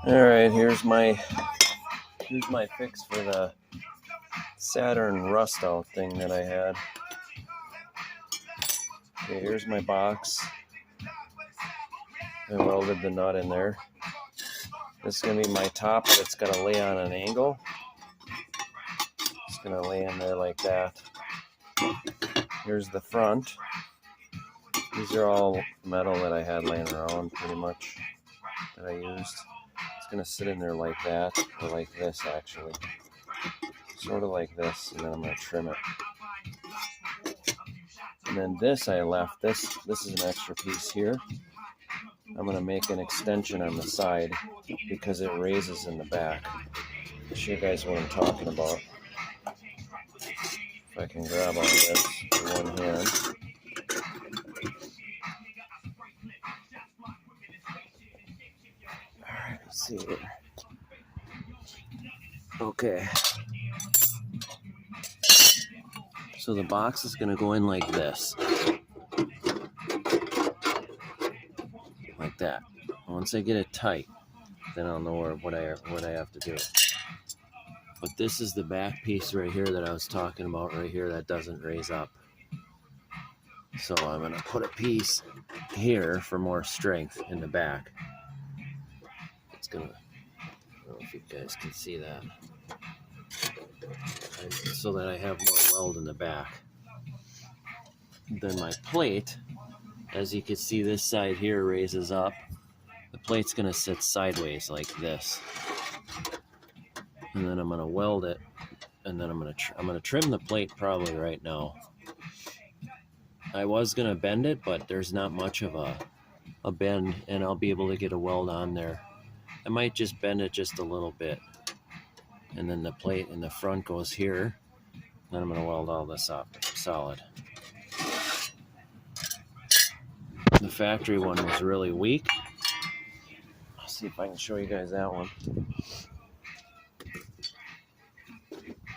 Alright, here's my fix for the Saturn rust out thing that I had. Okay, here's my box. I welded the nut in there. This is going to be my top that's going to lay on an angle. It's going to lay in there like that. Here's the front. These are all metal that I had laying around pretty much that I used. It's going to sit in there like that, or like this actually. Sort of like this, and then I'm going to trim it. And then this I left. This is an extra piece here. I'm going to make an extension on the side because it raises in the back. I'll show you guys what I'm talking about. If I can grab all this in one hand. Alright, let's see here. Okay. So the box is going to go in like this. Like that. Once I get it tight, then I'll know what I have to do. But this is the back piece right here that I was talking about right here that doesn't raise up. So I'm going to put a piece here for more strength in the back. It's going to, I don't know if you guys can see that. So that I have more weld in the back. Then my plate, as you can see, this side here raises up. The plate's going to sit sideways like this. And then I'm going to weld it, and then I'm going to trim the plate probably right now. I was going to bend it, but there's not much of a bend, and I'll be able to get a weld on there. I might just bend it just a little bit. And then the plate in the front goes here. Then I'm going to weld all this up solid. The factory one was really weak. I'll see if I can show you guys that one.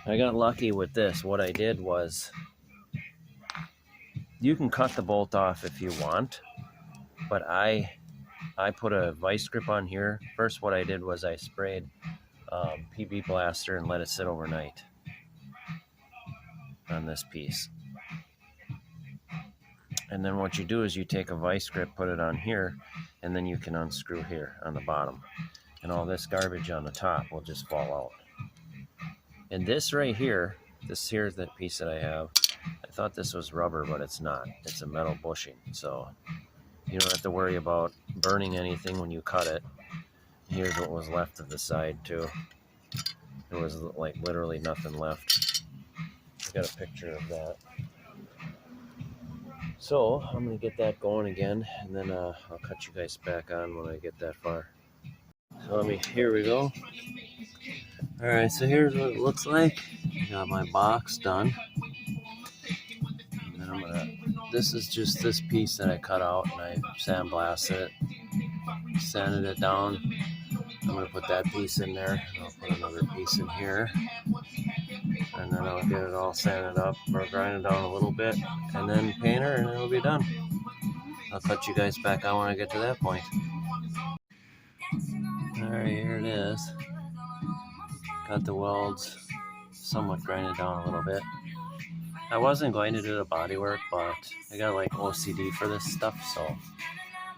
I got lucky with this. What I did was, you can cut the bolt off if you want, but I put a vice grip on here. First, what I did was I sprayed PB Blaster and let it sit overnight on this piece. And then what you do is you take a vice grip, put it on here, and then you can unscrew here on the bottom. And all this garbage on the top will just fall out. And this right here, this here is that piece that I have. I thought this was rubber, but it's not. It's a metal bushing. So you don't have to worry about burning anything when you cut it. Here's what was left of the side too. There was like literally nothing left. I got a picture of that. So I'm gonna get that going again, and then I'll cut you guys back on when I get that far. So here we go. All right, so here's what it looks like. I got my box done. And then this is just this piece that I cut out, and I sandblasted it, sanded it down. I'm gonna put that piece in there, and I'll put another piece in here. And then I'll get it all sanded up or grind it down a little bit, and then paint her, and it'll be done. I'll cut you guys back on when I get to that point. Alright, here it is. Got the welds somewhat grinded down a little bit. I wasn't going to do the bodywork, but I got like OCD for this stuff, so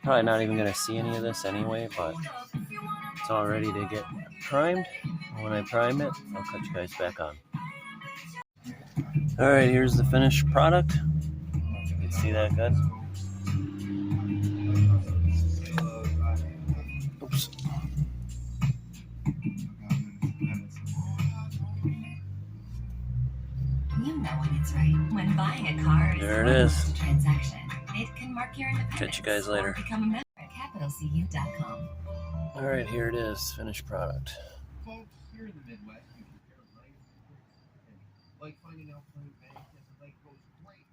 probably not even going to see any of this anyway, but it's all ready to get primed. When I prime it, I'll cut you guys back on. Alright, here's the finished product. You can see that good. Oops. You know when it's right. When buying a car there it is. Transaction, it can mark your independence. Catch you guys later. Become a member at capitalcu.com. Alright, here it is, finished product. Folks, here in the Midwest, you compare life and like finding out where the bank has a life goes great.